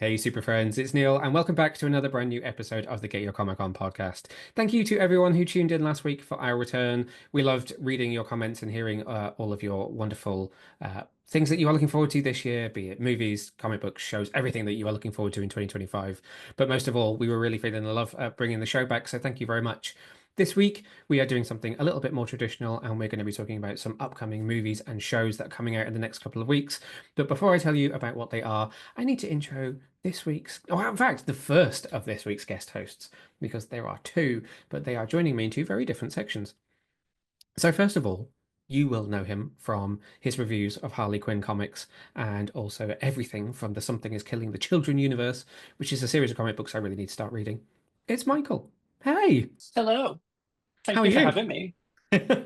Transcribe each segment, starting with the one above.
Hey, super friends, it's Neil, and welcome back to another brand new episode of the Get Your Comic On podcast. Thank you to everyone who tuned in last week for our return. We loved reading your comments and hearing all of your wonderful things that you are looking forward to this year, be it movies, comic books, shows, everything that you are looking forward to in 2025. But most of all, we were really feeling the love bringing the show back, so thank you very much. This week, we are doing something a little bit more traditional, and we're going to be talking about some upcoming movies and shows that are coming out in the next couple of weeks. But before I tell you about what they are, I need to intro this week's, or in fact, the first of this week's guest hosts, because there are two, but they are joining me in two very different sections. So, first of all, you will know him from his reviews of Harley Quinn comics and also everything from the Something is Killing the Children universe, which is a series of comic books I really need to start reading. It's Michael. Hey, Hello. how Thank are you for you? having me.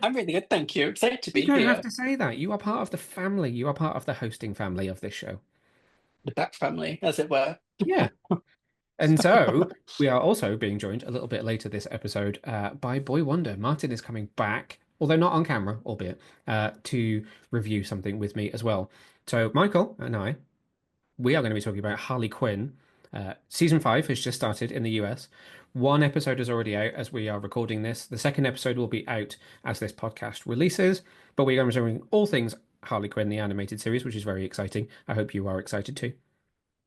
I'm really good, thank you. Excited to You be don't have here. to say that. You are part of the family. You are part of the hosting family of this show. The Bat family, as it were. Yeah. And so we are also being joined a little bit later this episode by Boy Wonder. Martin is coming back, although not on camera, albeit, to review something with me as well. So Michael and I, we are going to be talking about Harley Quinn. Season 5 has just started in the US. One episode is already out as we are recording this. The second episode will be out as this podcast releases. But we're going to be doing all things Harley Quinn, the animated series, which is very exciting. I hope you are excited too.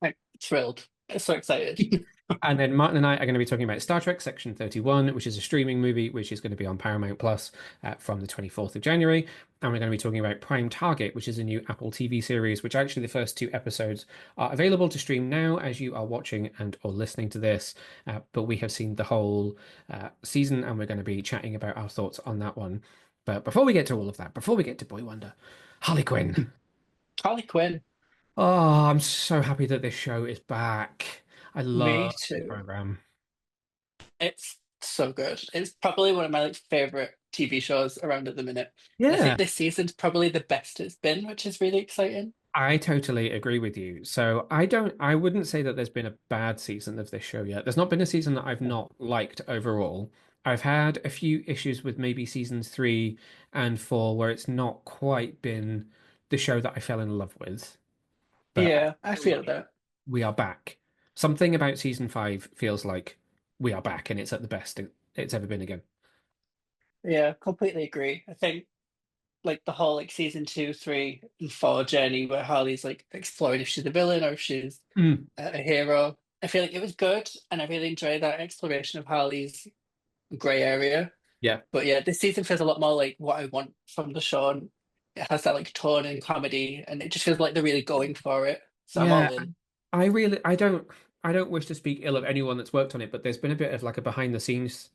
I'm thrilled. I'm so excited. And then Martin and I are going to be talking about Star Trek Section 31, which is a streaming movie, which is going to be on Paramount Plus from the 24th of January. And we're going to be talking about Prime Target, which is a new Apple TV series, which actually the first two episodes are available to stream now as you are watching and or listening to this. But we have seen the whole season and we're going to be chatting about our thoughts on that one. But before we get to all of that, before we get to Boy Wonder, Harley Quinn. Harley Quinn, Oh, I'm so happy that this show is back. I me love this too. program. It's so good. It's probably one of my favorite TV shows around at the minute. I think Yeah, this season's probably the best it's been, which is really exciting. I totally agree with you. So I wouldn't say that there's been a bad season of this show yet. There's not been a season that I've not liked overall. I've had a few issues with maybe seasons 3 and 4 where it's not quite been the show that I fell in love with. But I Yeah, I feel feel like that. we are back. Something about season 5 feels like we are back and it's at the best it's ever been again. Yeah, completely agree. I think like the whole like season two, three, and four journey where Harley's like exploring if she's a villain or if she's Mm, a hero. I feel like it was good, and I really enjoyed that exploration of Harley's grey area. yeah. But yeah, this season feels a lot more like what I want from the show. And it has that like tone and comedy, and it just feels like they're really going for it. So I'm all Yeah, in. I really I don't wish to speak ill of anyone that's worked on it, but there's been a bit of like a behind the scenes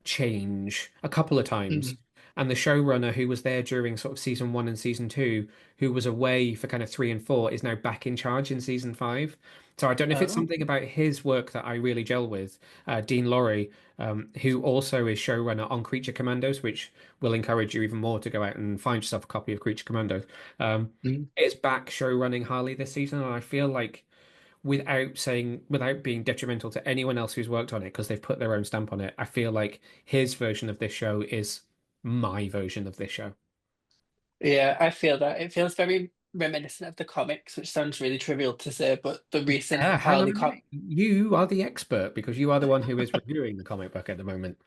change a couple of times. Mhm. And the showrunner who was there during sort of season 1 and season 2, who was away for kind of 3 and 4, is now back in charge in season 5. So I don't know if it's Oh, something about his work that I really gel with. Dean Laurie, who also is showrunner on Creature Commandos, which will encourage you even more to go out and find yourself a copy of Creature Commandos, mm. is back showrunning Harley this season. And I feel like without being detrimental to anyone else who's worked on it because they've put their own stamp on it. I feel like his version of this show is my version of this show. Yeah, I feel that. It feels very reminiscent of the comics, which sounds really trivial to say, but the recent Hang on Harley a minute. You are the expert because you are the one who is reviewing the comic book at the moment.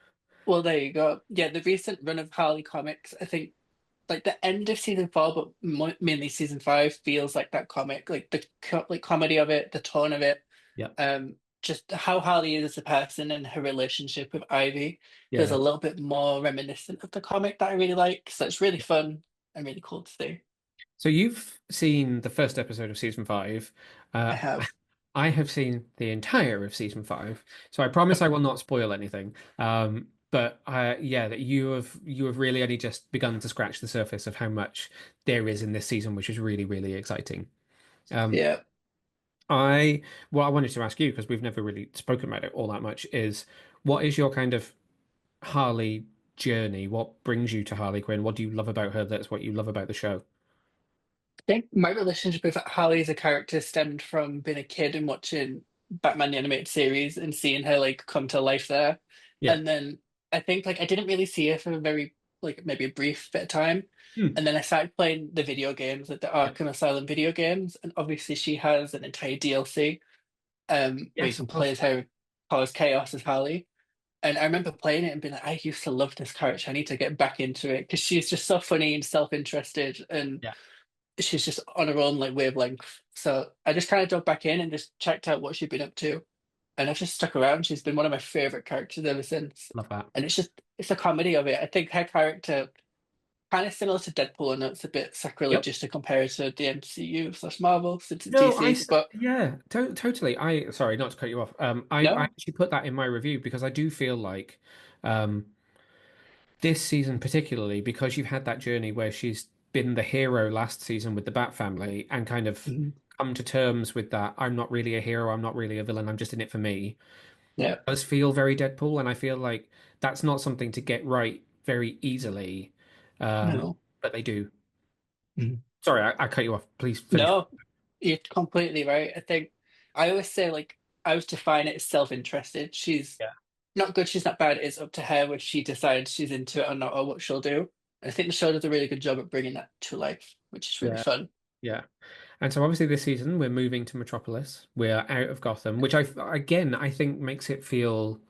well, there you go. Yeah, the recent run of Harley comics, I think like the end of season four, but mainly season five feels like that comic, like the like comedy of it, the tone of it, Yeah. just how Harley is as a person and her relationship with Ivy feels a Yeah. little bit more reminiscent of the comic that I really like. So it's really fun and really cool to see. So you've seen the first episode of season 5. I Uh, have. I have seen the entire of season 5, so I promise I will not spoil anything. But yeah, that you have really only just begun to scratch the surface of how much there is in this season, which is really, really exciting. Um, Yeah. I what I wanted to ask you, because we've never really spoken about it all that much, is what is your kind of Harley journey? What brings you to Harley Quinn? What do you love about her? That's what you love about the show. I think my relationship with Harley as a character stemmed from being a kid and watching Batman the animated series and seeing her like come to life there. Yeah. And then I think like I didn't really see her for a very like maybe a brief bit of time. Hmm. And then I started playing the video games, like the Yeah. Arkham Asylum video games, and obviously she has an entire DLC. where you Yes, can of play course. as her cause chaos as Harley. And I remember playing it and being like, I used to love this character. I need to get back into it because she's just so funny and self-interested, and Yeah. she's just on her own like wavelength. So I just kind of dug back in and just checked out what she'd been up to, and I've just stuck around. She's been one of my favorite characters ever since. Love that. And it's the comedy of it. I think her character kind of similar to Deadpool, and it's a bit Yep. sacrilegious to compare it to the MCU slash Marvel since it's No, DC. But yeah, totally. Sorry, not to cut you off. I no, actually put that in my review because I do feel like, um, this season particularly because you've had that journey where she's been the hero last season with the Bat family and kind of mhm, come to terms with that. I'm not really a hero. I'm not really a villain. I'm just in it for me. yeah, Does feel very Deadpool, and I feel like that's not something to get right very easily. Um, no. but they do. Mhm. Sorry, I cut you off. Please finish. No, you're completely right. I think I always say like I would define it as self-interested. She's Yeah. not good, she's not bad. It's up to her if she decides she's into it or not, or what she'll do. And I think the show does a really good job at bringing that to life, which is really Yeah. fun. Yeah. And so obviously this season we're moving to Metropolis. We're out of Gotham, which I think makes it feel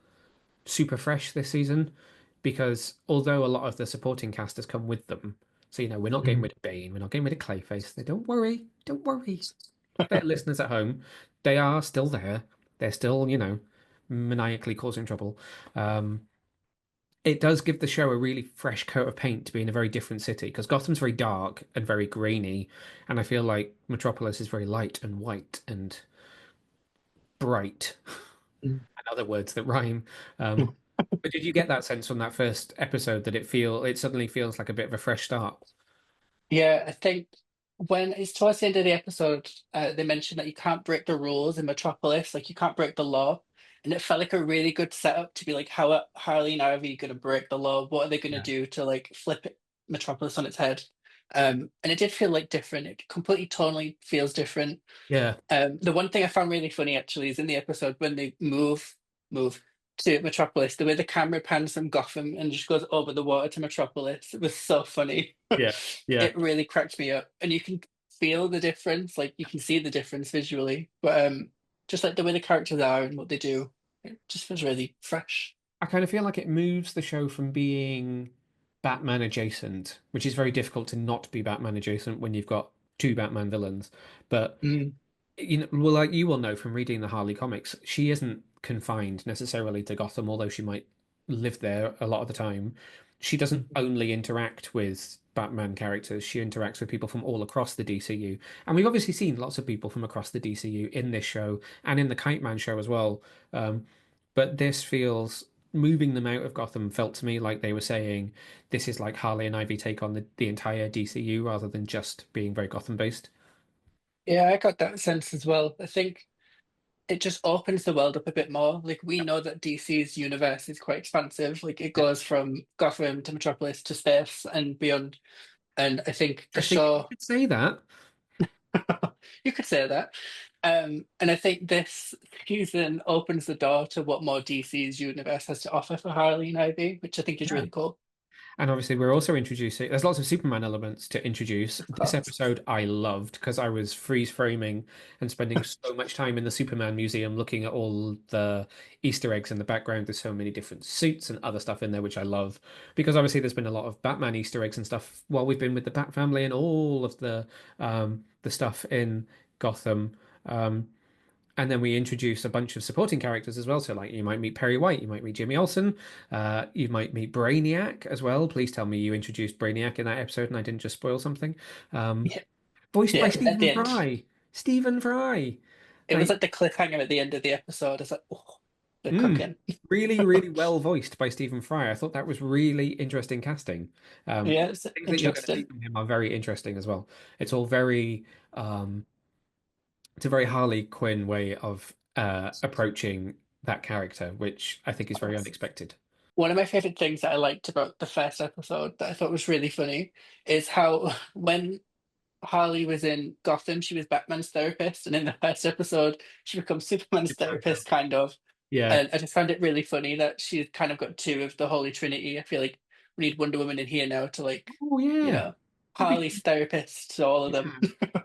super fresh this season because although a lot of the supporting cast has come with them, so we're not getting Mhm. rid of Bane, we're not getting rid of Clayface. They don't worry, don't worry. Their listeners at home, they are still there. They're still, maniacally causing trouble. Um, it does give the show a really fresh coat of paint to be in a very different city because Gotham's very dark and very grainy, and I feel like Metropolis is very light and white and bright, and other words that rhyme. Um, but did you get that sense from that first episode that it suddenly feels like a bit of a fresh start? Yeah, I think when it's towards the end of the episode, they mentioned that you can't break the rules in Metropolis, like you can't break the law. And it felt like a really good setup to be like, how are Harley and Ivy going to break the law? What are they going to Yeah. do to like flip Metropolis on its head? And it did feel like different. It completely tonally feels different. Yeah. The one thing I found really funny actually is in the episode when they move to Metropolis, the way the camera pans from Gotham and just goes over the water to Metropolis. It was so funny. Yeah. Yeah. It really cracked me up, and you can feel the difference. Like you can see the difference visually, but just like the way the characters are and what they do, it just feels really fresh. I kind of feel like it moves the show from being Batman adjacent, which is very difficult to not be Batman adjacent when you've got two Batman villains. But Mm, well, like you will know from reading the Harley comics, she isn't confined necessarily to Gotham, although she might live there a lot of the time. She doesn't mhm, only interact with Batman characters, she interacts with people from all across the DCU. And we've obviously seen lots of people from across the DCU in this show and in the Kite Man show as well. But this feels moving them out of Gotham felt to me like they were saying this is like Harley and Ivy take on the entire DCU rather than just being very Gotham based. yeah, I got that sense as well. I think it just opens the world up a bit more. Like we know that DC's universe is quite expansive. Like it Yeah. goes from Gotham to Metropolis to space and beyond. And I think the Interesting that you show, could say that. you could say that. And I think this season opens the door to what more DC's universe has to offer for Harley and Ivy, which I think is Yeah. really cool. And obviously, we're also introducing, there's lots of Superman elements to introduce. Of This course. episode I loved because I was freeze framing and spending so much time in the Superman Museum looking at all the Easter eggs in the background. There's so many different suits and other stuff in there, which I love because obviously there's been a lot of Batman Easter eggs and stuff while we've been with the Bat family and all of the stuff in Gotham. Um, and then we introduce a bunch of supporting characters as well. So, like, you might meet Perry White, you might meet Jimmy Olsen, you might meet Brainiac as well. Please tell me you introduced Brainiac in that episode and I didn't just spoil something. Um, Yeah, Voiced by yeah, at Stephen the end. Fry. Stephen Fry. It was Like, like the cliffhanger at the end of the episode. It's like, oh, they're mm, cooking. really, really well voiced by Stephen Fry. I thought that was really interesting casting. Yeah, it's Things that you're going to see interesting. from him are very interesting as well. It's all um, it's a very Harley Quinn way of approaching that character, which I think is very unexpected. One of my favorite things that I liked about the first episode that I thought was really funny is how when Harley was in Gotham, she was Batman's therapist, and in the first episode, she becomes Superman's Superman show. therapist, kind of. Yeah. And I just found it really funny that she's kind of got two of the Holy Trinity. I feel like we need Wonder Woman in here now to like, Oh you yeah. know, That'd be Harley's therapist to all of them. yeah.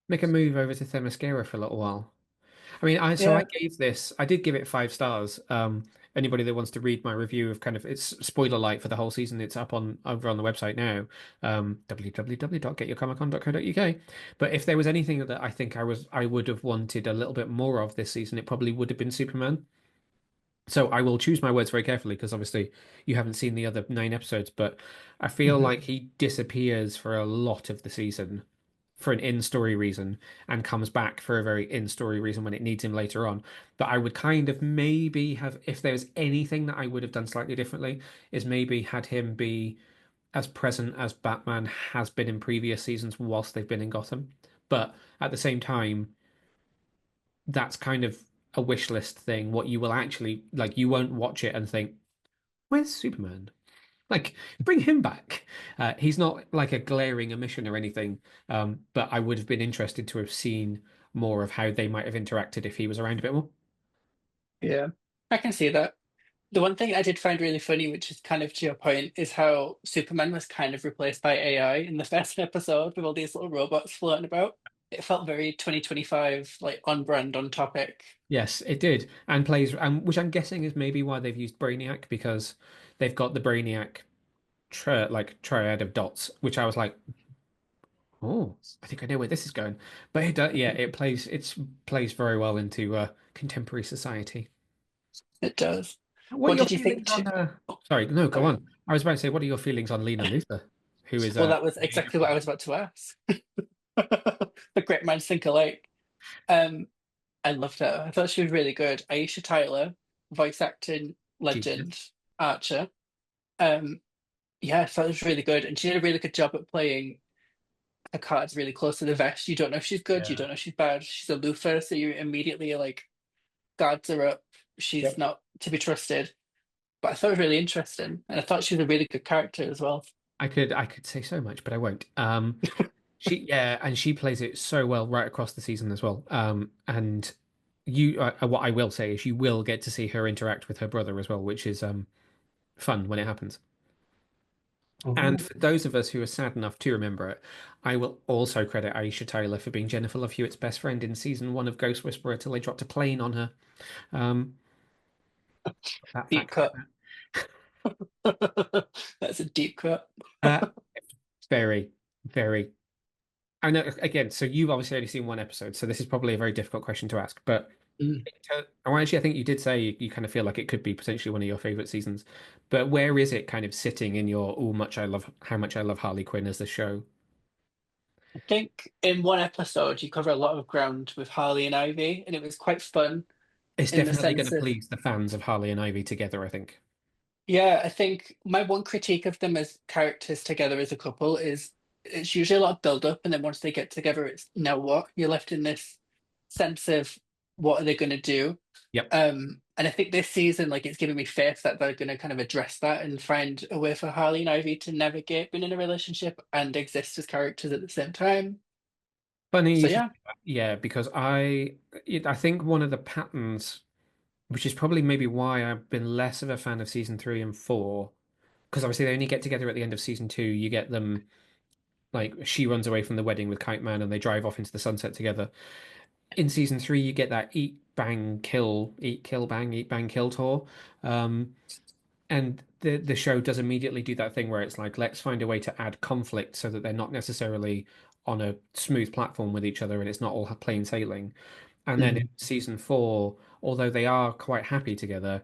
Make a move over to Themyscira for a little while. I mean, I Yeah, gave this, I did give it 5 stars. Anybody that wants to read my review of kind of it's spoiler light for the whole season, it's up on over on the website now, www.getyourcomiccon.co.uk. But if there was anything that I would have wanted a little bit more of this season, it probably would have been Superman. So I will choose my words very carefully because obviously you haven't seen the other 9 episodes, but I feel hmm like he disappears for a lot of the season for an in-story reason and comes back for a very in-story reason when it needs him later on. But I would kind of maybe have, if there was anything that I would have done slightly differently, is maybe had him be as present as Batman has been in previous seasons whilst they've been in Gotham. But at the same time, that's kind of a wish list thing. What you will actually like, you won't watch it and think, "Where's Superman?" Like, bring him back. He's not like a glaring omission or anything, but I would have been interested to have seen more of how they might have interacted if he was around a bit more. yeah, I can see that. The one thing I did find really funny, which is kind of to your point, is how Superman was kind of replaced by AI in the first episode with all these little robots floating about. It felt very 2025, like on brand, on topic. Yes, it did, and plays, which I'm guessing is maybe why they've used Brainiac because they've got the Brainiac triad of dots, which I was like, oh, I think I know where this is going. But yeah, it plays very well into contemporary society. It does. What are What your did you think feelings too? on? Sorry, no, go Sorry. on. I was about to say, what are your feelings on Lena Luthor, who is Well, a that was major exactly what I part? was about to ask. The great minds think alike. Um, I loved her. I thought she was really good. Aisha Tyler, voice acting legend, Genius. Archer. Um, yeah, I thought it was really good, and she did a really good job at playing her cards really close to the vest. You don't know if she's good, you Yeah. don't know if she's bad. She's a loofah, so you immediately like guards her up. She's Yep. not to be trusted. But I thought it was really interesting, and I thought she was a really good character as well. I could say so much, but I won't. Yeah, and she plays it so well right across the season as well. And what I will say is you will get to see her interact with her brother as well, which is fun when it happens. And Oh. for those of us who are sad enough to remember it, I will also credit Aisha Tyler for being Jennifer Love Hewitt's best friend in season 1 of Ghost Whisperer till they dropped a plane on her. Um, that Deep fact like cut. That's a deep cut. that. Very, very. I know, again, so you've obviously only seen 1 episode, so this is probably a very difficult question to ask. But Mm. actually, I think you did say you kind of feel like it could be potentially one of your favorite seasons. But where is it kind of sitting in your how much I love Harley Quinn as the show? I think in one episode you cover a lot of ground with Harley and Ivy, and it was quite fun It's in the definitely going sense to of, please the fans of Harley and Ivy together, I think. yeah, I think my one critique of them as characters together as a couple is it's usually a lot of build up, and then once they get together, it's now what? You're left in this sense of what are they going to do? Yep. And I think this season, like, it's giving me faith that they're going to kind of address that and find a way for Harley and Ivy to navigate being in a relationship and exist as characters at the same time. Funny So you should yeah, say that. Yeah, because I think one of the patterns, which is probably maybe why I've been less of a fan of season 3 and 4, because obviously they only get together at the end of season 2. You get them like she runs away from the wedding with Kite Man and they drive off into the sunset together. In season 3, you get that eat bang kill tour. Um, and the show does immediately do that thing where it's like, let's find a way to add conflict so that they're not necessarily on a smooth platform with each other and it's not all plain sailing. And then in Mhm. season 4, although they are quite happy together,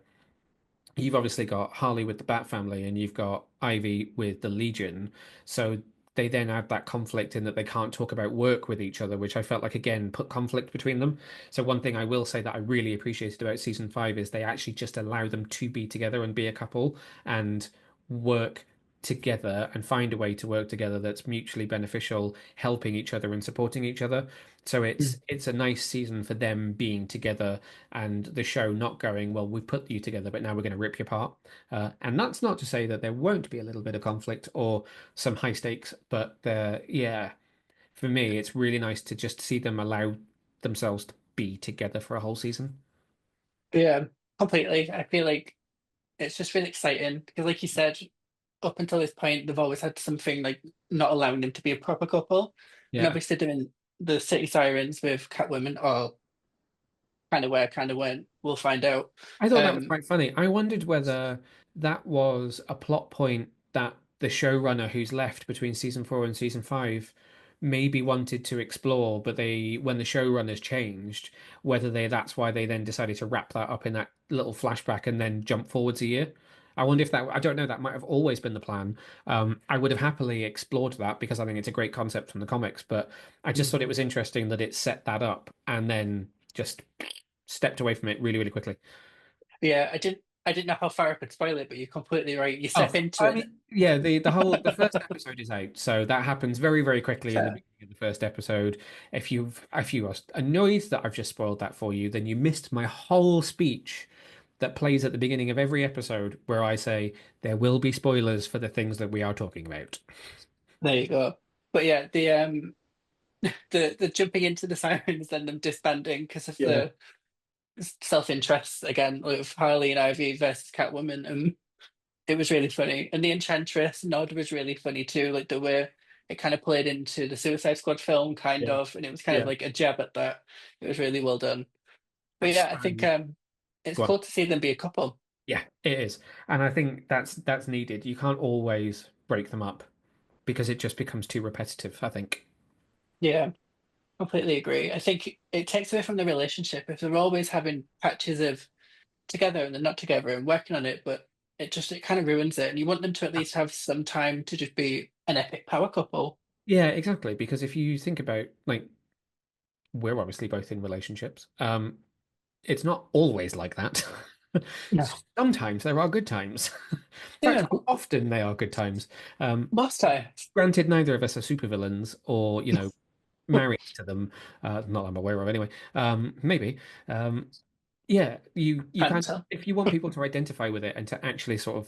you've obviously got Harley with the Bat Family and you've got Ivy with the Legion. So they then add that conflict in that they can't talk about work with each other, which I felt like again put conflict between them. So one thing I will say that I really appreciated about season 5 is they actually just allow them to be together and be a couple and work together and find a way to work together that's mutually beneficial, helping each other and supporting each other. So it's a nice season for them being together and the show not going, well, we put you together, but now we're going to rip you apart. And that's not to say that there won't be a little bit of conflict or some high stakes, but yeah, for me, it's really nice to just see them allow themselves to be together for a whole season. Yeah, completely. I feel like it's just really exciting because, like you said, up until this point, they've always had something like not allowing them to be a proper couple, and Yeah. obviously doing the City Sirens with Catwoman. Oh, kind of where, kind of when. We'll find out. I thought that was Um, quite funny. I wondered whether that was a plot point that the showrunner who's left between season 4 and season 5 maybe wanted to explore, but they, when the showrunners changed, whether they that's why they then decided to wrap that up in that little flashback and then jump forwards a year. I wonder if that, I don't know, that might have always been the plan. I would have happily explored that because I think it's a great concept from the comics, but I just thought it was interesting that it set that up and then just stepped away from it really, really quickly. yeah, I didn't know how far I could spoil it, but you're completely right. You Oh, step into I it. mean, yeah, the first episode is out, so that happens very, very quickly in the Fair. beginning of the first episode. If you are annoyed that I've just spoiled that for you, then you missed my whole speech that plays at the beginning of every episode where I say there will be spoilers for the things that we are talking about. There you go. But yeah, the jumping into the sirens and them disbanding because of Yeah. the self-interest again with Harley and Ivy versus Catwoman. It was really funny. And the Enchantress nod was really funny too, like the way it kind of played into the Suicide Squad film, kind Yeah. of, and it was kind of Yeah. like a jab at that. It was really well done. But It's yeah, I think it's go on. cool to see them be a couple. Yeah, it is. And I think that's needed. You can't always break them up because it just becomes too repetitive, I think. Yeah, completely agree. I think it takes away from the relationship if they're always having patches of together and they're not together and working on it, but it kind of ruins it. And you want them to at least have some time to just be an epic power couple. Yeah, exactly. Because if you think about like we're obviously both in relationships. It's not always like that. No. Sometimes there are good times. In fact, Yeah, quite often they are good times. Um, most times. Granted, neither of us are supervillains or, married to them. Not that I'm aware of anyway. Maybe. Um, yeah, you Can't kind of, tell. if you want people to identify with it and to actually sort of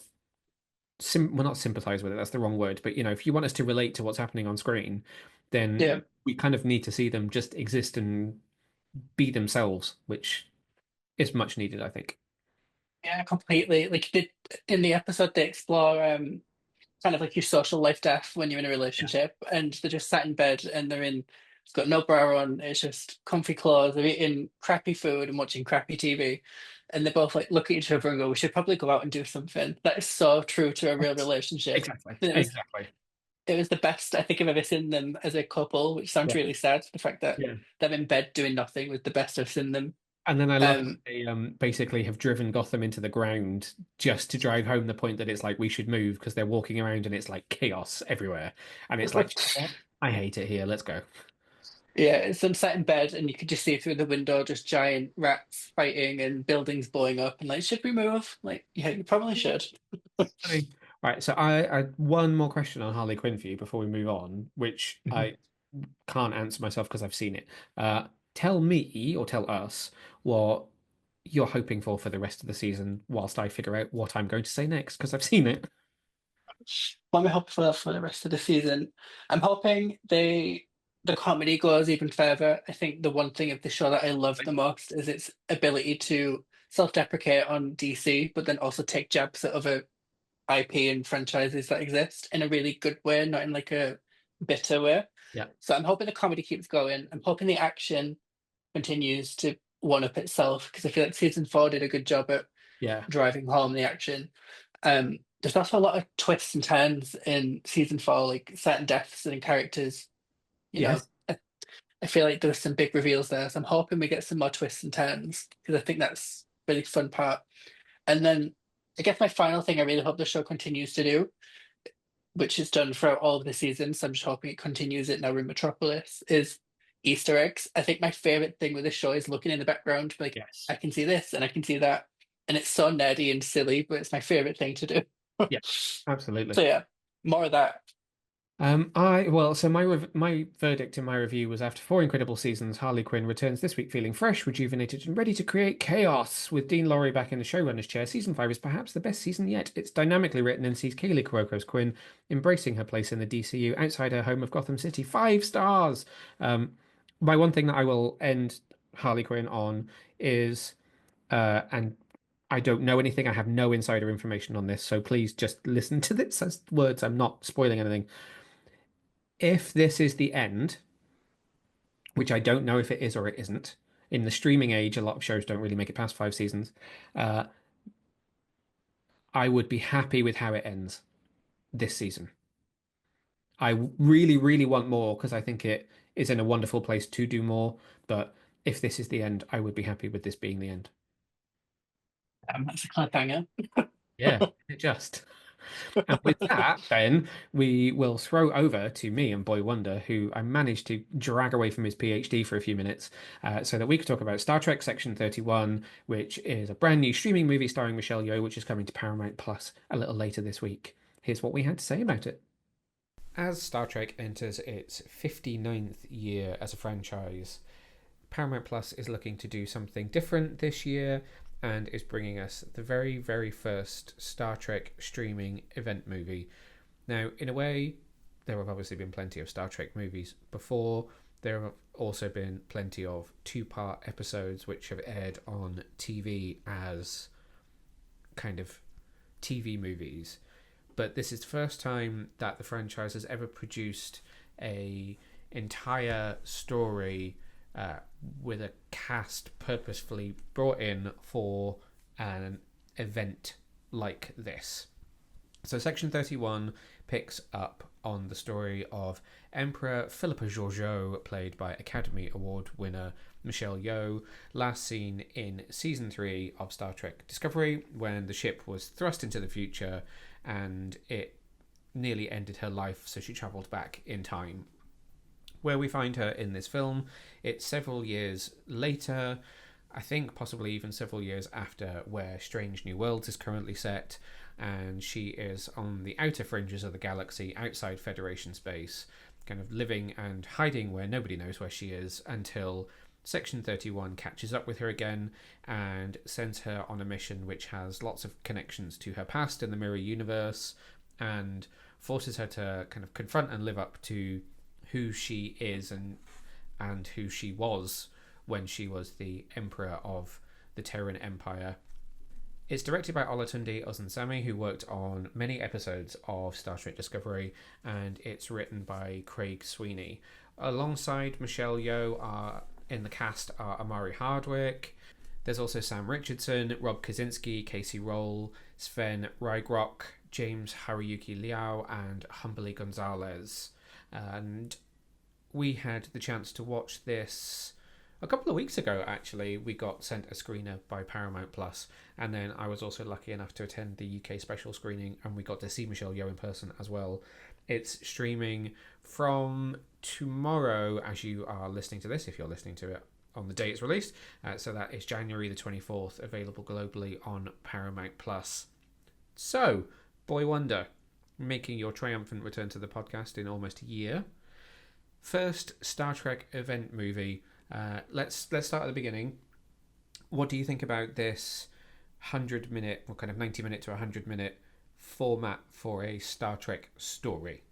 well, not sympathize with it, that's the wrong word, but if you want us to relate to what's happening on screen, then Yeah. we kind of need to see them just exist and be themselves, which is much needed, I think. Yeah, completely. In the episode, they explore kind of like your social life death when you're in a Yeah. relationship, and they're just sat in bed and it's got no bra on, it's just comfy clothes, they're eating crappy food and watching crappy TV, and they both like look at each other and go, "We should probably go out and do something." That is so true to a real relationship. Exactly. And Exactly. it was the best I think I've ever seen them as a couple, which sounds Yeah. really sad. The fact that Yeah. them in bed doing nothing was the best I've seen them. And then I love how Um, they basically have driven Gotham into the ground just to drive home the point that it's like we should move because they're walking around and it's like chaos everywhere. And it's like, you know what? I hate it here. Let's go. Yeah, it's them sat in bed and you could just see through the window just giant rats fighting and buildings blowing up and like, should we move? Like, yeah, you probably should. Funny. Right, so I one more question on Harley Quinn for you before we move on, which Mhm. I can't answer myself because I've seen it. Tell me or tell us what you're hoping for the rest of the season, whilst I figure out what I'm going to say next because I've seen it. What am I hoping for the rest of the season? I'm hoping the comedy goes even further. I think the one thing of the show that I love the most is its ability to self-deprecate on DC, but then also take jabs at other IP and franchises that exist in a really good way, not in like a bitter way. Yeah, So I'm hoping the comedy keeps going. I'm hoping the action continues to one up itself because I feel like season 4 did a good job at yeah, driving home the action. There's also a lot of twists and turns in season 4, like certain deaths and characters. You know, yes, I feel like there's some big reveals there, so I'm hoping we get some more twists and turns because I think that's a really fun part. And then I guess my final thing I really hope the show continues to do, which is done throughout all of the seasons, so I'm just hoping it continues it now in Metropolis, is Easter eggs. I think my favorite thing with the show is looking in the background, like yes, I can see this and I can see that, and it's so nerdy and silly, but it's my favorite thing to do. yeah, absolutely. So yeah, more of that. So my verdict in my review was after 4 incredible seasons, Harley Quinn returns this week feeling fresh, rejuvenated, and ready to create chaos. With Dean Lorry back in the showrunner's chair, season 5 is perhaps the best season yet. It's dynamically written and sees Kaylee Cuoco's Quinn embracing her place in the DCU outside her home of Gotham City. 5 stars. My one thing that I will end Harley Quinn on is, and I don't know anything. I have no insider information on this, so please just listen to this as words. I'm not spoiling anything. If this is the end, which I don't know if it is or it isn't, in the streaming age, a lot of shows don't really make it past 5 seasons. Uh, I would be happy with how it ends this season. I really, really want more because I think it is in a wonderful place to do more. But if this is the end, I would be happy with this being the end. That's a cliffhanger. Yeah, it just. And with that, then we will throw over to me and Boy Wonder, who I managed to drag away from his PhD for a few minutes, so that we could talk about Star Trek Section 31, which is a brand new streaming movie starring Michelle Yeoh, which is coming to Paramount Plus a little later this week. Here's what we had to say about it. As Star Trek enters its 59th year as a franchise, Paramount Plus is looking to do something different this year and is bringing us the very, very first Star Trek streaming event movie. Now, in a way, there have obviously been plenty of Star Trek movies before. There have also been plenty of two-part episodes which have aired on TV as kind of TV movies. But this is the first time that the franchise has ever produced a entire story with a cast purposefully brought in for an event like this. So Section 31 picks up on the story of Emperor Philippa Georgiou, played by Academy Award winner Michelle Yeoh, last seen in Season 3 of Star Trek Discovery, when the ship was thrust into the future and it nearly ended her life, so she travelled back in time. Where we find her in this film, it's several years later, I think possibly even several years after where Strange New Worlds is currently set, and she is on the outer fringes of the galaxy outside Federation space, kind of living and hiding where nobody knows where she is until Section 31 catches up with her again and sends her on a mission which has lots of connections to her past in the mirror universe and forces her to kind of confront and live up to who she is and who she was when she was the emperor of the Terran Empire. It's directed by Olatunde Osunsami, who worked on many episodes of Star Trek Discovery, and it's written by Craig Sweeney. Alongside Michelle Yeoh in the cast are Amari Hardwick. There's also Sam Richardson, Rob Kaczynski, Casey Roll, Sven Rygrok, James Haruyuki Liao, and Humberly Gonzalez. And we had the chance to watch this a couple of weeks ago, actually. We got sent a screener by Paramount Plus, and then I was also lucky enough to attend the UK special screening, and we got to see Michelle Yeoh in person as well. It's streaming from tomorrow as you are listening to this, if you're listening to it on the day it's released. So that is January the 24th, available globally on Paramount Plus. So, Boy Wonder, making your triumphant return to the podcast in almost a year. First Star Trek event movie. Let's start at the beginning. What do you think about this 100-minute, or kind of 90-minute to 100-minute format for a Star Trek story?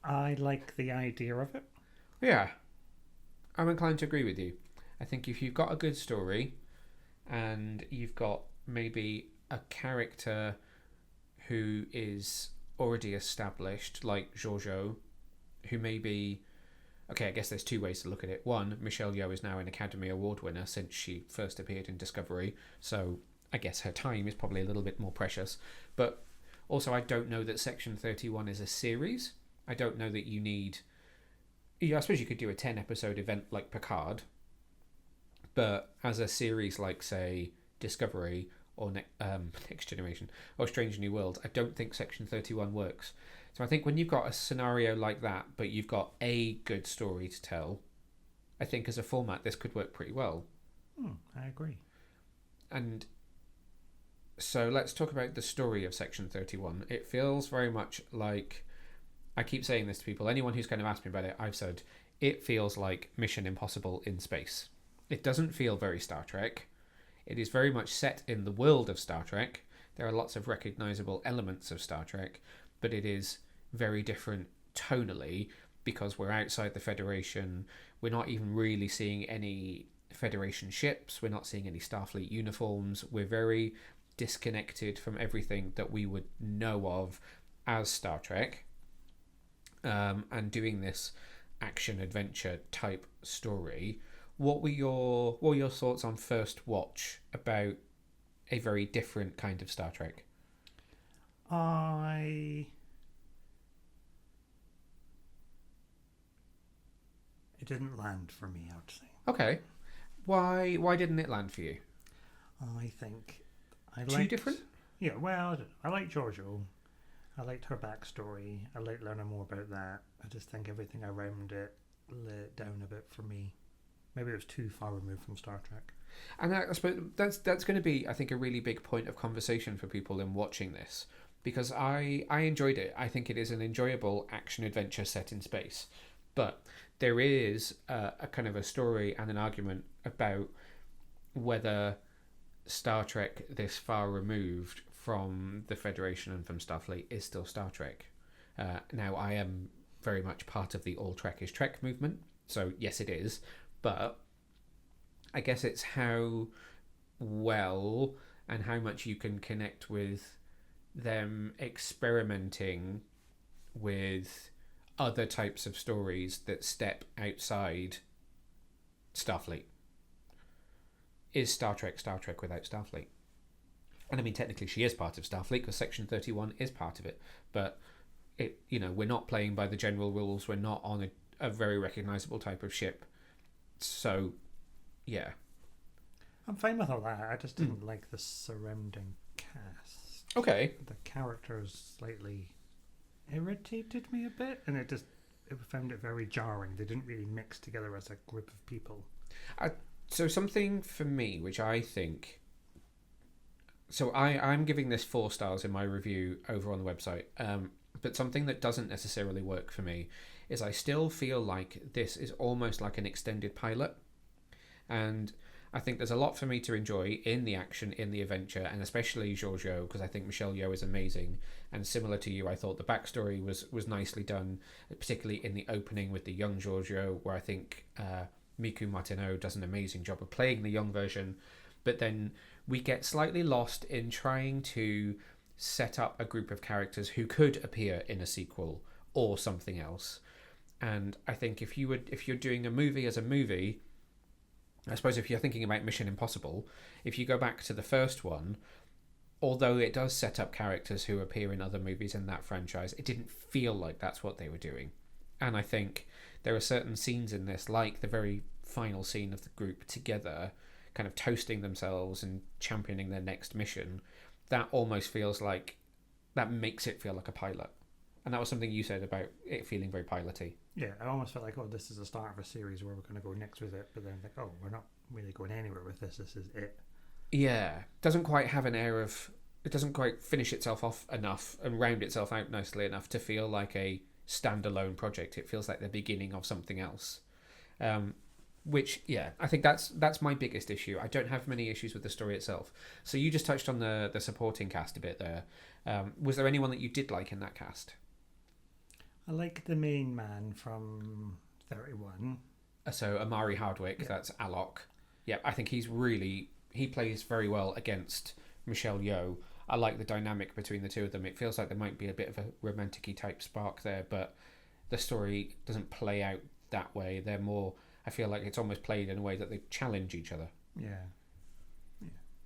I like the idea of it. Yeah, I'm inclined to agree with you. I think if you've got a good story and you've got maybe a character who is already established, like Georgiou, who may be... Okay, I guess there's two ways to look at it. One, Michelle Yeoh is now an Academy Award winner since she first appeared in Discovery, so I guess her time is probably a little bit more precious. But also, I don't know that Section 31 is a series. I don't know that you need... I suppose you could do a 10-episode event like Picard, but as a series like, say, Discovery or Next Generation or Strange New Worlds, I don't think Section 31 works. So I think when you've got a scenario like that, but you've got a good story to tell, I think as a format this could work pretty well. I agree. And so let's talk about the story of Section 31. It feels very much like... I keep saying this to people. Anyone who's kind of asked me about it, I've said, it feels like Mission Impossible in space. It doesn't feel very Star Trek. It is very much set in the world of Star Trek. There are lots of recognisable elements of Star Trek, but it is very different tonally because we're outside the Federation. We're not even really seeing any Federation ships. We're not seeing any Starfleet uniforms. We're very disconnected from everything that we would know of as Star Trek. And doing this action adventure type story. What were your thoughts on first watch about a very different kind of Star Trek? I It didn't land for me, I would say. Okay. Why didn't it land for you? I think I Too liked. different? Yeah, well, I don't know. I liked Giorgio. I liked her backstory. I liked learning more about that. I just think everything around it let it down a bit for me. Maybe it was too far removed from Star Trek. And I suppose that's going to be, I think, a really big point of conversation for people in watching this, because I enjoyed it. I think it is an enjoyable action adventure set in space, but there is a kind of a story and an argument about whether Star Trek this far removed from the Federation and from Starfleet is still Star Trek. Now, I am very much part of the All Trek is Trek movement, so yes, it is, but I guess it's how well and how much you can connect with them experimenting with other types of stories that step outside Starfleet. Is Star Trek without Starfleet? And I mean, technically, she is part of Starfleet because Section 31 is part of it. But we're not playing by the general rules. We're not on a very recognizable type of ship. So, yeah. I'm fine with all that. I just didn't like the surrounding cast. Okay. The characters slightly irritated me a bit, and I found it very jarring. They didn't really mix together as a group of people. So something for me, which I think... So I'm giving this 4 stars in my review over on the website. But something that doesn't necessarily work for me is I still feel like this is almost like an extended pilot. And I think there's a lot for me to enjoy in the action, in the adventure, and especially Giorgio, because I think Michelle Yeoh is amazing. And similar to you, I thought the backstory was nicely done, particularly in the opening with the young Giorgio, where I think Miku Martineau does an amazing job of playing the young version. But then we get slightly lost in trying to set up a group of characters who could appear in a sequel or something else. And I think if you're doing a movie as a movie, I suppose if you're thinking about Mission Impossible, if you go back to the first one, although it does set up characters who appear in other movies in that franchise, it didn't feel like that's what they were doing. And I think there are certain scenes in this, like the very final scene of the group together, kind of toasting themselves and championing their next mission, that almost feels like, that makes it feel like a pilot. And that was something you said about it feeling very piloty. Yeah, I almost felt like, oh, this is the start of a series where we're going to go next with it, but then like, oh, we're not really going anywhere with this. This is it. Yeah, doesn't quite have an air of... It doesn't quite finish itself off enough and round itself out nicely enough to feel like a standalone project. It feels like the beginning of something else. Which, yeah, I think that's my biggest issue. I don't have many issues with the story itself. So you just touched on the supporting cast a bit there. Was there anyone that you did like in that cast? I like the main man from 31. So Amari Hardwick, yeah. That's Alok. Yeah, I think he plays very well against Michelle Yeoh. I like the dynamic between the two of them. It feels like there might be a bit of a romantic-y type spark there, but the story doesn't play out that way. They're more... I feel like it's almost played in a way that they challenge each other. Yeah.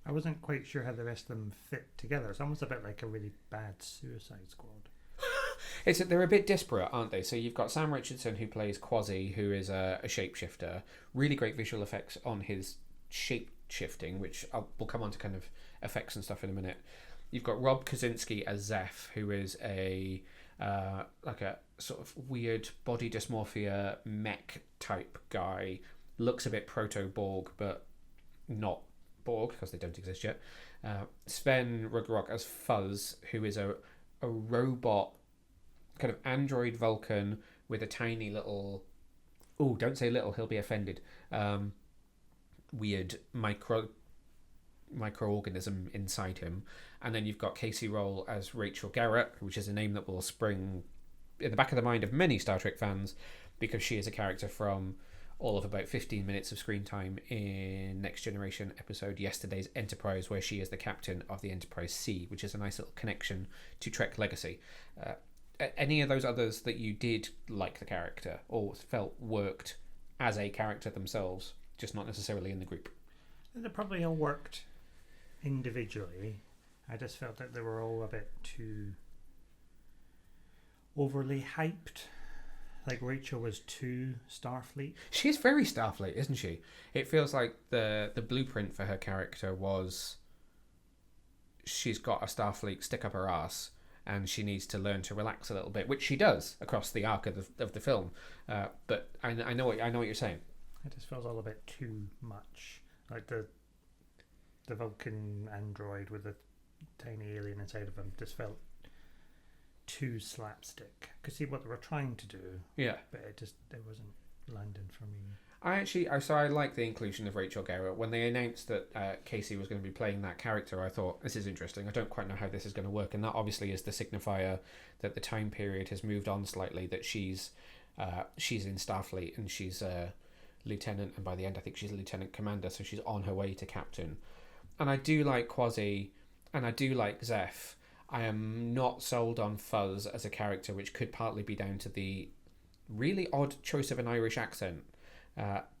I wasn't quite sure how the rest of them fit together. It's almost a bit like a really bad Suicide Squad. They're a bit disparate, aren't they? So you've got Sam Richardson, who plays Quasi, who is a shapeshifter. Really great visual effects on his shape shifting, which we'll come on to kind of effects and stuff in a minute. You've got Rob Kaczynski as Zeph, who is a like a sort of weird body dysmorphia mech type guy. Looks a bit proto-Borg, but not Borg because they don't exist yet. Sven Rugrok as Fuzz, who is a robot, kind of android Vulcan with a tiny little... Oh, don't say little, he'll be offended. Weird microorganism inside him. And then you've got Casey Roll as Rachel Garrett, which is a name that will spring in the back of the mind of many Star Trek fans because she is a character from all of about 15 minutes of screen time in Next Generation episode Yesterday's Enterprise, where she is the captain of the Enterprise C, which is a nice little connection to Trek Legacy. any of those others that you did like the character or felt worked as a character themselves, just not necessarily in the group? They probably all worked individually. I just felt that they were all a bit too overly hyped. Like Rachel was too Starfleet. She's very Starfleet, isn't she? It feels like the blueprint for her character was she's got a Starfleet stick up her ass and she needs to learn to relax a little bit, which she does across the arc of the film. But I know what you're saying. It just feels all a bit too much. Like the Vulcan android with the tiny alien inside of him just felt too slapstick. I could see what they were trying to do. Yeah. But it wasn't landing for me. I like the inclusion of Rachel Garrett. When they announced that Casey was going to be playing that character, I thought, this is interesting. I don't quite know how this is going to work. And that obviously is the signifier that the time period has moved on slightly, that she's in Starfleet and she's a lieutenant, and by the end I think she's a lieutenant commander, so she's on her way to captain. And I do like Quasi, and I do like Zeph. I am not sold on Fuzz as a character, which could partly be down to the really odd choice of an Irish accent.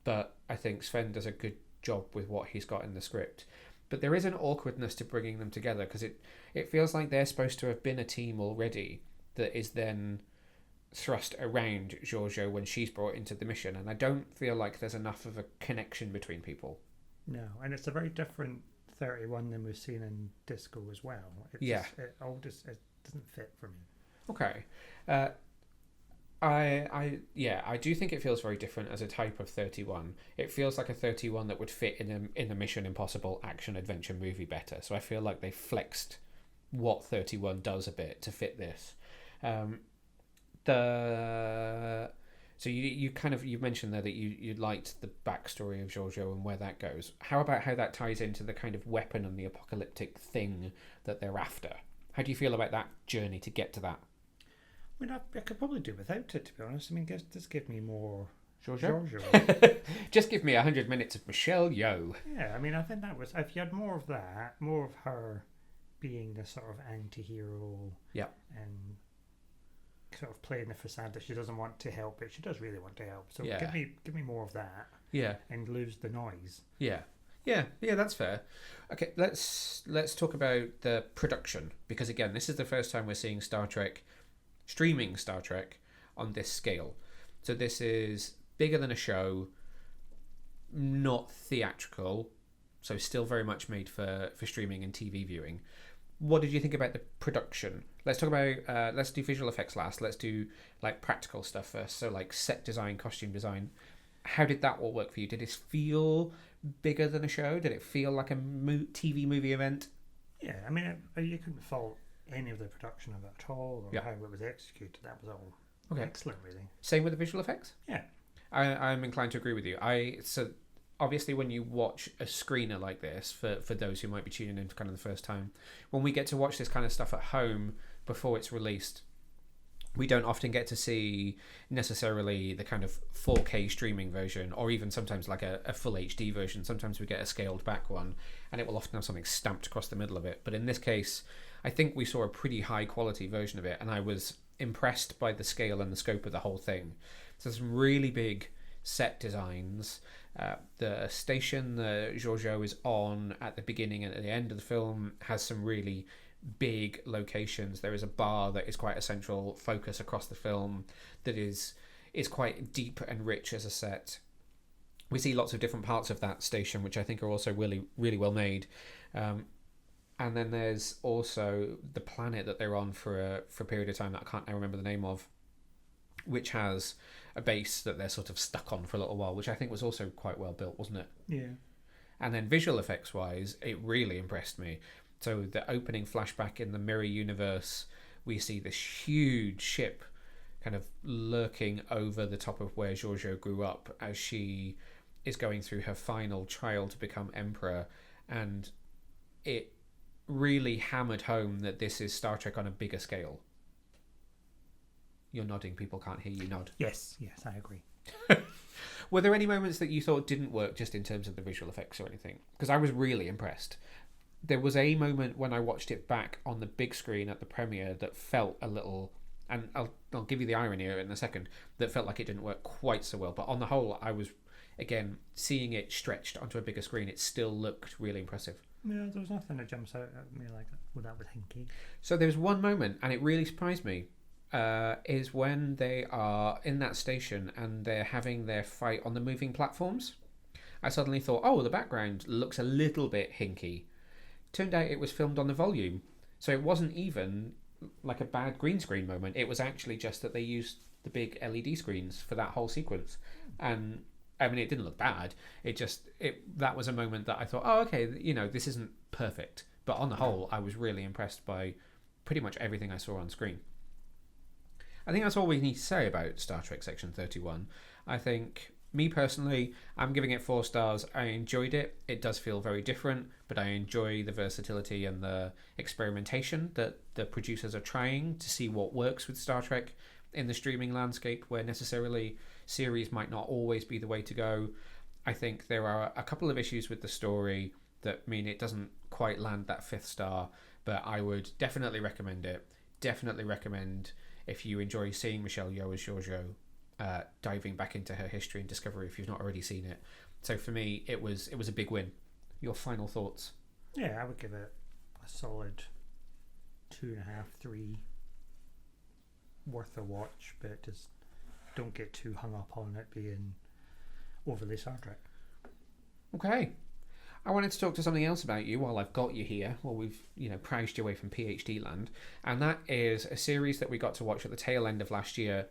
But I think Sven does a good job with what he's got in the script. But there is an awkwardness to bringing them together, because it feels like they're supposed to have been a team already that is then thrust around Giorgio when she's brought into the mission. And I don't feel like there's enough of a connection between people. No, and it's a very different 31 than we've seen in Disco as well. It doesn't fit for me. Okay. I do think it feels very different as a type of 31. It feels like a 31 that would fit in a Mission Impossible action adventure movie better. So I feel like they flexed what 31 does a bit to fit this. So you mentioned there that you liked the backstory of Giorgio and where that goes. How about how that ties into the kind of weapon and the apocalyptic thing that they're after? How do you feel about that journey to get to that? I mean, I could probably do without it, to be honest. I mean, just give me more Giorgio. Just give me 100 minutes of Michelle Yeoh. Yeah, I mean, I think that was, if you had more of that, more of her being the sort of anti-hero, yeah, and sort of playing the facade that she doesn't want to help, but she does really want to help. So yeah. give me more of that. Yeah, and lose the noise. Yeah, that's fair. Okay, let's talk about the production, because again, this is the first time we're seeing streaming Star Trek on this scale. So this is bigger than a show, not theatrical, so still very much made for streaming and TV viewing. What did you think about the production? Let's talk about let's do visual effects last. Let's do like practical stuff first. So like set design, costume design. How did that all work for you? Did it feel bigger than a show? Did it feel like a TV movie event? Yeah, I mean, you couldn't fault any of the production of it at all, or how it was executed. That was all excellent, really. Same with the visual effects? Yeah. I'm inclined to agree with you. So obviously when you watch a screener like this, for those who might be tuning in for kind of the first time, when we get to watch this kind of stuff at home before it's released, we don't often get to see necessarily the kind of 4K streaming version, or even sometimes like a full HD version. Sometimes we get a scaled back one, and it will often have something stamped across the middle of it. But in this case, I think we saw a pretty high quality version of it, and I was impressed by the scale and the scope of the whole thing. So some really big set designs. The station that Giorgio is on at the beginning and at the end of the film has some really big locations. There is a bar that is quite a central focus across the film that is quite deep and rich as a set. We see lots of different parts of that station, which I think are also really, really well made. And then there's also the planet that they're on for a period of time that I can't now remember the name of, which has a base that they're sort of stuck on for a little while, which I think was also quite well built, wasn't it? Yeah. And then visual effects wise, it really impressed me. So the opening flashback in the mirror universe, we see this huge ship kind of lurking over the top of where Giorgio grew up as she is going through her final trial to become emperor. And it really hammered home that this is Star Trek on a bigger scale. You're nodding, people can't hear you nod. Yes, I agree. Were there any moments that you thought didn't work just in terms of the visual effects or anything? Because I was really impressed. There was a moment when I watched it back on the big screen at the premiere that felt a little and I'll give you the irony in a second, that felt like it didn't work quite so well. But on the whole, I was, again, seeing it stretched onto a bigger screen, it still looked really impressive. Yeah, there was nothing that jumps out at me like, well, that was hinky. So there was one moment, and it really surprised me, is when they are in that station and they're having their fight on the moving platforms. I suddenly thought, oh, the background looks a little bit hinky. Turned out it was filmed on the volume. So it wasn't even like a bad green screen moment. It was actually just that they used the big LED screens for that whole sequence. And I mean, it didn't look bad. That was a moment that I thought, oh, okay, this isn't perfect. But on the whole, I was really impressed by pretty much everything I saw on screen. I think that's all we need to say about Star Trek Section 31. I think, me personally, I'm giving it 4 stars. I enjoyed it. It does feel very different, but I enjoy the versatility and the experimentation that the producers are trying to see what works with Star Trek in the streaming landscape, where necessarily series might not always be the way to go. I think there are a couple of issues with the story that mean it doesn't quite land that 5th star, but I would definitely recommend it. Definitely recommend, if you enjoy seeing Michelle Yeoh as Georgiou, diving back into her history and discovery if you've not already seen it. So for me, it was a big win. Your final thoughts? Yeah, I would give it a solid 2.5, 3 worth a watch, but just don't get too hung up on it being overly Star Trek. Okay. I wanted to talk to something else about you while I've got you here, while we've, prized you away from PhD land, and that is a series that we got to watch at the tail end of last year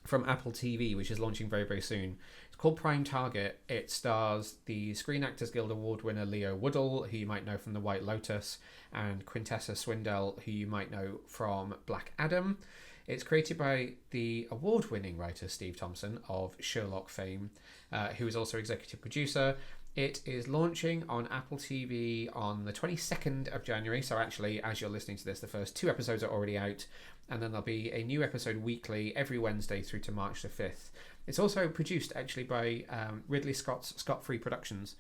from Apple TV, which is launching very, very soon. It's called Prime Target. It stars the Screen Actors Guild Award winner Leo Woodall, who you might know from The White Lotus, and Quintessa Swindell, who you might know from Black Adam. It's created by the award-winning writer Steve Thompson of Sherlock fame, who is also executive producer. It is launching on Apple TV on the 22nd of January. So actually, as you're listening to this, the first 2 episodes are already out. And then there'll be a new episode weekly every Wednesday through to March the 5th. It's also produced actually by Ridley Scott's Scott Free Productions.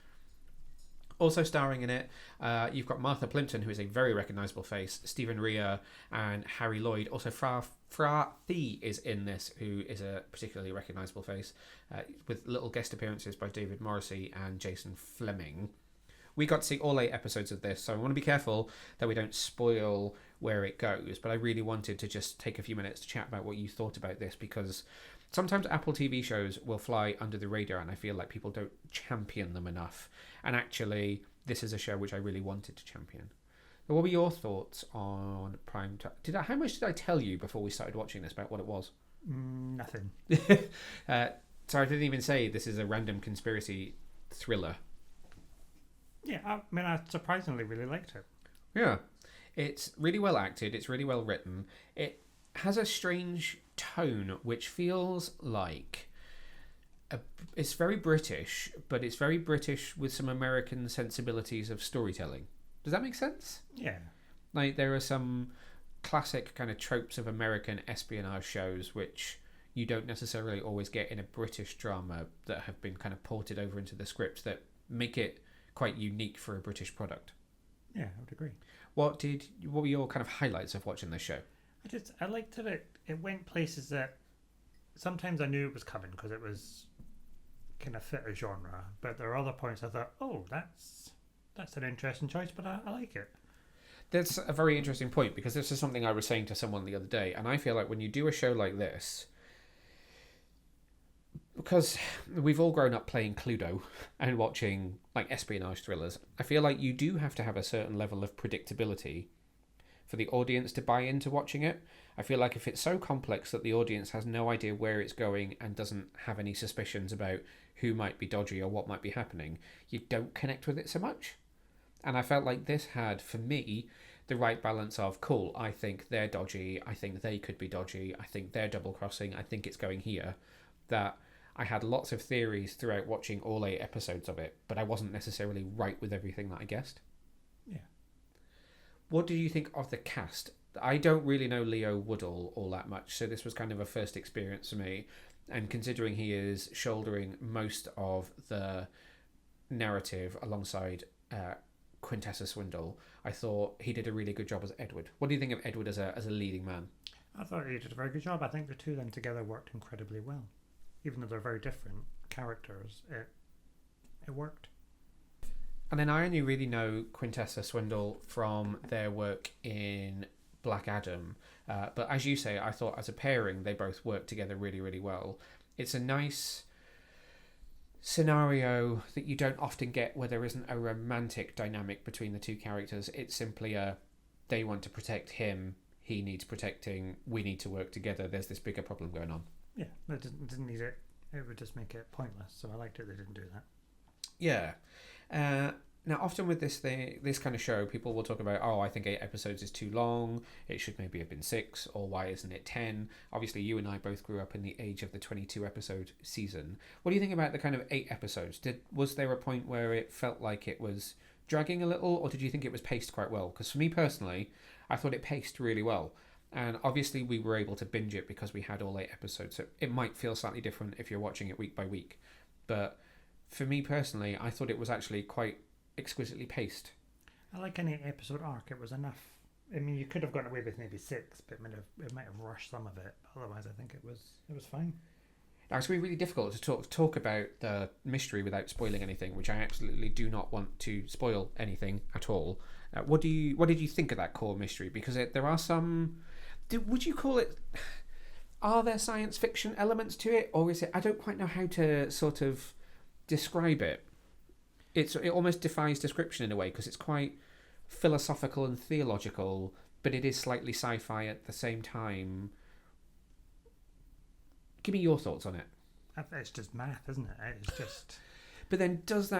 Also starring in it, you've got Martha Plimpton, who is a very recognisable face, Stephen Rea and Harry Lloyd. Also Fra Fee is in this, who is a particularly recognisable face, with little guest appearances by David Morrissey and Jason Fleming. We got to see all 8 episodes of this, so I want to be careful that we don't spoil where it goes, but I really wanted to just take a few minutes to chat about what you thought about this, because sometimes Apple TV shows will fly under the radar and I feel like people don't champion them enough. And actually, this is a show which I really wanted to champion. What were your thoughts on Prime Time? How much did I tell you before we started watching this about what it was? Nothing. So I didn't even say this is a random conspiracy thriller. Yeah, I mean, I surprisingly really liked it. Yeah. It's really well acted. It's really well written. It has a strange tone which feels like it's very British, but it's very British with some American sensibilities of storytelling. Does that make sense? Yeah. Like, there are some classic kind of tropes of American espionage shows which you don't necessarily always get in a British drama that have been kind of ported over into the script that make it quite unique for a British product. Yeah, I would agree. What were your kind of highlights of watching this show? I liked that it went places that sometimes I knew it was coming because it was kind of fit a genre, but there are other points I thought, oh, that's an interesting choice, but I like it. That's a very interesting point, because this is something I was saying to someone the other day, and I feel like when you do a show like this, because we've all grown up playing Cluedo and watching like espionage thrillers, I feel like you do have to have a certain level of predictability for the audience to buy into watching it. I feel like if it's so complex that the audience has no idea where it's going and doesn't have any suspicions about who might be dodgy or what might be happening, you don't connect with it so much. And I felt like this had, for me, the right balance of, cool, I think they're dodgy, I think they could be dodgy, I think they're double-crossing, I think it's going here. That I had lots of theories throughout watching all 8 episodes of it, but I wasn't necessarily right with everything that I guessed. Yeah. What did you think of the cast? I don't really know Leo Woodall all that much, so this was kind of a first experience for me. And considering he is shouldering most of the narrative alongside Quintessa Swindell, I thought he did a really good job as Edward. What do you think of Edward as a leading man? I thought he did a very good job. I think the two of them together worked incredibly well. Even though they're very different characters, it worked. And then I only really know Quintessa Swindle from their work in Black Adam. But as you say, I thought as a pairing, they both worked together really, really well. It's a nice scenario that you don't often get where there isn't a romantic dynamic between the two characters. It's simply they want to protect him, he needs protecting, we need to work together. There's this bigger problem going on. Yeah, they didn't need it. It would just make it pointless. So I liked it they didn't do that. Yeah. Now, often with this kind of show, people will talk about, I think 8 episodes is too long. It should maybe have been 6, or why isn't it 10? Obviously, you and I both grew up in the age of the 22 episode season. What do you think about the kind of 8 episodes? Was there a point where it felt like it was dragging a little, or did you think it was paced quite well? Because for me personally, I thought it paced really well. And obviously, we were able to binge it because we had all 8 episodes. So it might feel slightly different if you're watching it week by week. But for me personally, I thought it was actually quite exquisitely paced. I like an 8 episode arc. It was enough. I mean, you could have gotten away with maybe 6, but it might have rushed some of it. Otherwise, I think it was fine. Now, it's going to be really difficult to talk about the mystery without spoiling anything, which I absolutely do not want to spoil anything at all. What did you think of that core mystery? Because there are some. Would you call it? Are there science fiction elements to it, or is it? I don't quite know how to sort of describe it. It almost defies description in a way because it's quite philosophical and theological, but it is slightly sci-fi at the same time. Give me your thoughts on it. It's just math, isn't it? It's just. But then does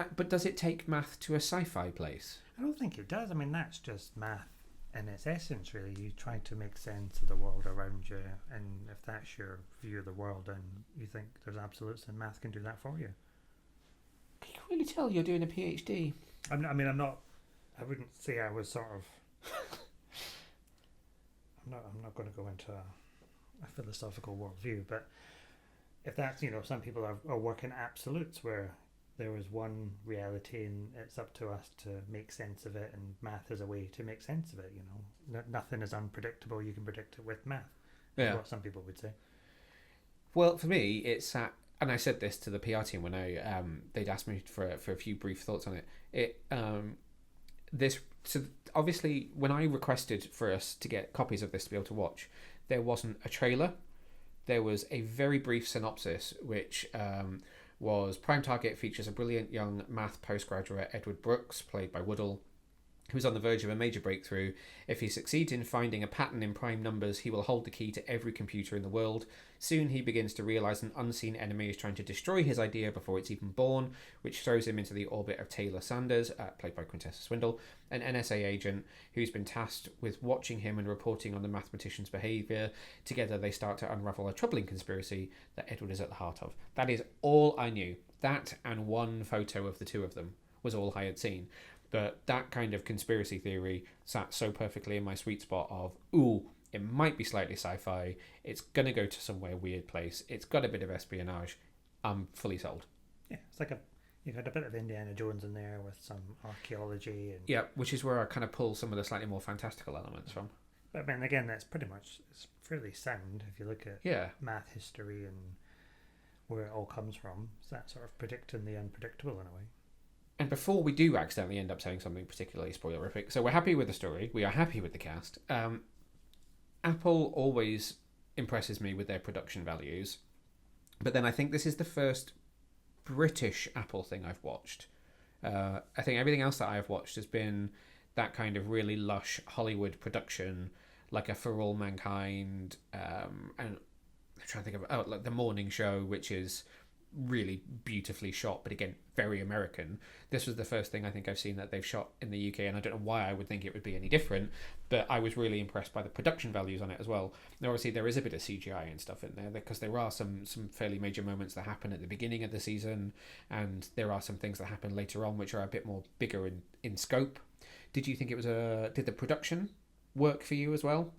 it take math to a sci-fi place? I don't think it does. I mean, that's just math in its essence, really. You try to make sense of the world around you, and if that's your view of the world, and you think there's absolutes, then math can do that for you. Can you really tell you're doing a PhD? I'm not. I wouldn't say I was sort of. I'm not going to go into a philosophical worldview, but if that's, some people are working absolutes where there is one reality and it's up to us to make sense of it, and math is a way to make sense of it. Nothing is unpredictable. You can predict it with math. Yeah, what some people would say. Well, for me, it's that. And I said this to the PR team when they'd asked me for a few brief thoughts on it. So obviously when I requested for us to get copies of this to be able to watch, there wasn't a trailer. There was a very brief synopsis, which was Prime Target features a brilliant young math postgraduate, Edward Brooks, played by Woodall, who is on the verge of a major breakthrough. If he succeeds in finding a pattern in prime numbers, he will hold the key to every computer in the world. Soon he begins to realise an unseen enemy is trying to destroy his idea before it's even born, which throws him into the orbit of Taylor Sanders, played by Quintessa Swindle, an NSA agent who's been tasked with watching him and reporting on the mathematician's behaviour. Together they start to unravel a troubling conspiracy that Edward is at the heart of. That is all I knew. That and one photo of the two of them was all I had seen. But that kind of conspiracy theory sat so perfectly in my sweet spot of, it might be slightly sci-fi, it's going to go to somewhere weird place, it's got a bit of espionage, I'm fully sold. Yeah, it's like you've had a bit of Indiana Jones in there with some archaeology. And yeah, which is where I kind of pull some of the slightly more fantastical elements from. But I mean, again, it's fairly sound if you look at math history and where it all comes from. It's that sort of predicting the unpredictable in a way. And before we do accidentally end up saying something particularly spoilerific, so we're happy with the story, we are happy with the cast. Apple always impresses me with their production values, but then I think this is the first British Apple thing I've watched. I think everything else that I've watched has been that kind of really lush Hollywood production, like a For All Mankind, and I'm trying to think of like The Morning Show, which is really beautifully shot, but again very American. This was the first thing I think I've seen that they've shot in the UK, and I don't know why I would think it would be any different, but I was really impressed by the production values on it as well. Now obviously there is a bit of CGI and stuff in there because there are some fairly major moments that happen at the beginning of the season, and there are some things that happen later on which are a bit more bigger in scope. Did you think it was did the production work for you as well?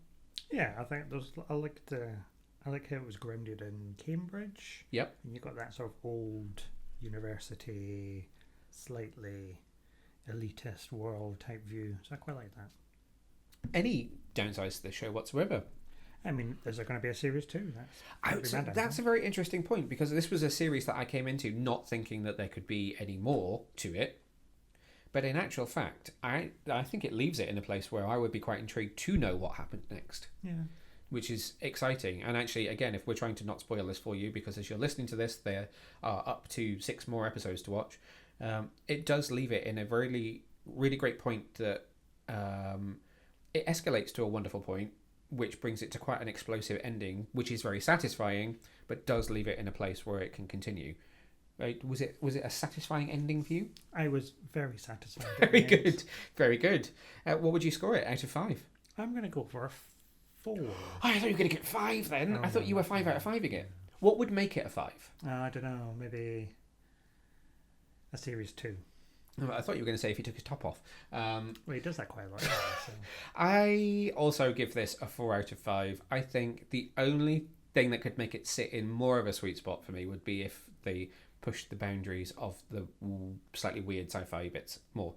Yeah, I think I like how it was grounded in Cambridge. Yep. And you got that sort of old university, slightly elitist world type view. So I quite like that. Any downsides to the show whatsoever? I mean, is there going to be a series 2? That's a very interesting point, because this was a series that I came into not thinking that there could be any more to it. But in actual fact, I think it leaves it in a place where I would be quite intrigued to know what happened next. Yeah. Which is exciting. And actually, again, if we're trying to not spoil this for you, because as you're listening to this, there are up to 6 more episodes to watch, it does leave it in a really, really great point that it escalates to a wonderful point, which brings it to quite an explosive ending, which is very satisfying, but does leave it in a place where it can continue. Right? Was it a satisfying ending for you? I was very satisfied. Very good. Very good. What would you score it out of 5? I'm going to go for a 4. Oh, I thought you were going to get 5 then. I thought you were 5 out of 5 again. What would make it a 5? I don't know. Maybe a series 2. I thought you were going to say if he took his top off. Well, he does that quite a lot. So. I also give this a 4 out of 5. I think the only thing that could make it sit in more of a sweet spot for me would be if they pushed the boundaries of the slightly weird sci-fi bits more,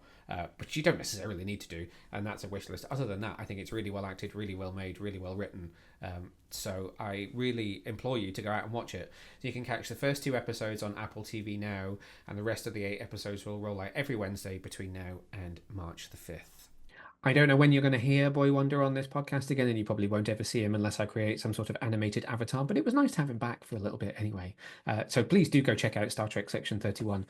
which you don't necessarily need to do, and that's a wish list. Other than that, I think it's really well acted, really well made, really well written. So I really implore you to go out and watch it. So you can catch the first 2 episodes on Apple TV now, and the rest of the 8 episodes will roll out every Wednesday between now and March the 5th. I don't know when you're going to hear Boy Wonder on this podcast again, and you probably won't ever see him unless I create some sort of animated avatar, but it was nice to have him back for a little bit anyway. So please do go check out Star Trek Section 31,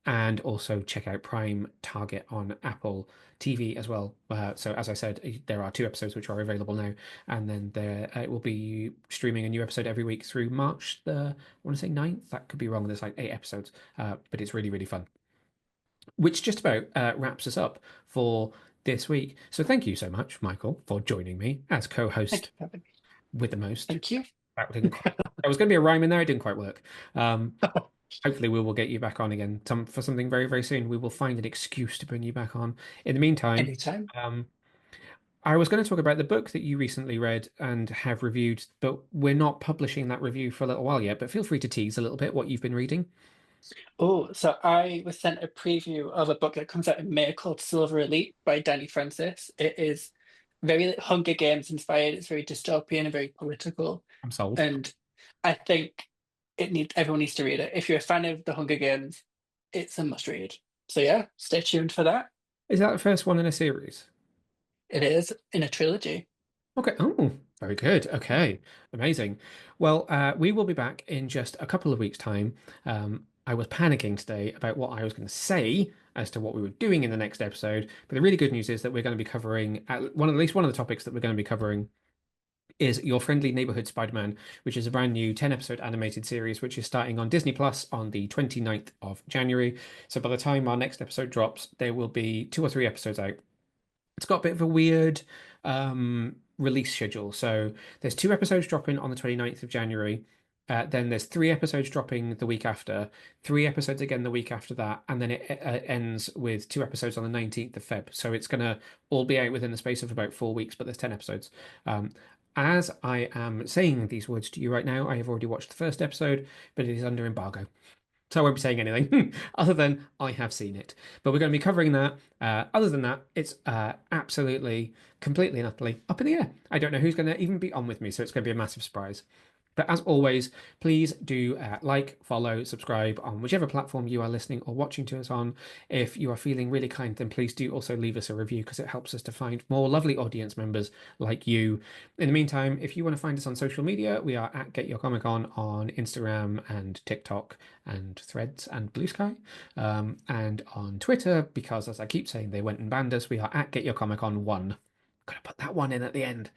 and also check out Prime Target on Apple TV as well. So as I said, there are 2 episodes which are available now, and then it will be streaming a new episode every week through March I want to say 9th. That could be wrong. There's like 8 episodes, but it's really, really fun. Which just about wraps us up for this week. So thank you so much, Michael, for joining me as co-host with the most. Thank you. That didn't quite, there was going to be a rhyme in there. It didn't quite work. Hopefully we will get you back on again for something very, very soon. We will find an excuse to bring you back on. In the meantime, anytime. I was going to talk about the book that you recently read and have reviewed, but we're not publishing that review for a little while yet. But feel free to tease a little bit what you've been reading. Oh, so I was sent a preview of a book that comes out in May called Silver Elite by Danny Francis. It is very Hunger Games inspired. It's very dystopian and very political. I'm sold. And I think everyone needs to read it. If you're a fan of the Hunger Games, it's a must read. So yeah, stay tuned for that. Is that the first one in a series? It is in a trilogy. Okay. Oh, very good. Okay. Amazing. Well, we will be back in just a couple of weeks' time. I was panicking today about what I was going to say as to what we were doing in the next episode. But the really good news is that we're going to be covering at least one of the topics that we're going to be covering is Your Friendly Neighborhood Spider-Man, which is a brand new 10-episode animated series, which is starting on Disney Plus on the 29th of January. So by the time our next episode drops, there will be 2 or 3 episodes out. It's got a bit of a weird release schedule. So there's 2 episodes dropping on the 29th of January. Then there's 3 episodes dropping the week after, 3 episodes again the week after that, and then it ends with 2 episodes on the 19th of Feb. So it's going to all be out within the space of about 4 weeks, but there's 10 episodes. As I am saying these words to you right now, I have already watched the first episode, but it is under embargo. So I won't be saying anything other than I have seen it. But we're going to be covering that. Other than that, it's absolutely, completely and utterly up in the air. I don't know who's going to even be on with me, so it's going to be a massive surprise. But as always, please do like, follow, subscribe on whichever platform you are listening or watching to us on. If you are feeling really kind, then please do also leave us a review because it helps us to find more lovely audience members like you. In the meantime, if you want to find us on social media, we are at Get Your Comic On Instagram and TikTok and Threads and Blue Sky. And on Twitter, because as I keep saying, they went and banned us, we are at Get Your Comic On 1. Gotta put that one in at the end.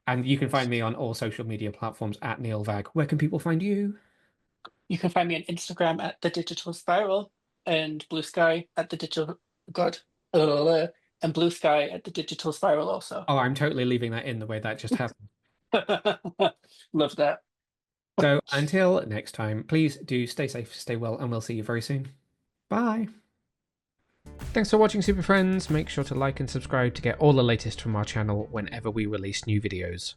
And you can find me on all social media platforms at Neil Vag. Where can people find you? You can find me on Instagram at The Digital Spiral and Blue Sky at The Digital... God. And Blue Sky at The Digital Spiral also. Oh, I'm totally leaving that in the way that just happened. Love that. So until next time, please do stay safe, stay well, and we'll see you very soon. Bye. Thanks for watching, Super Friends. Make sure to like and subscribe to get all the latest from our channel whenever we release new videos.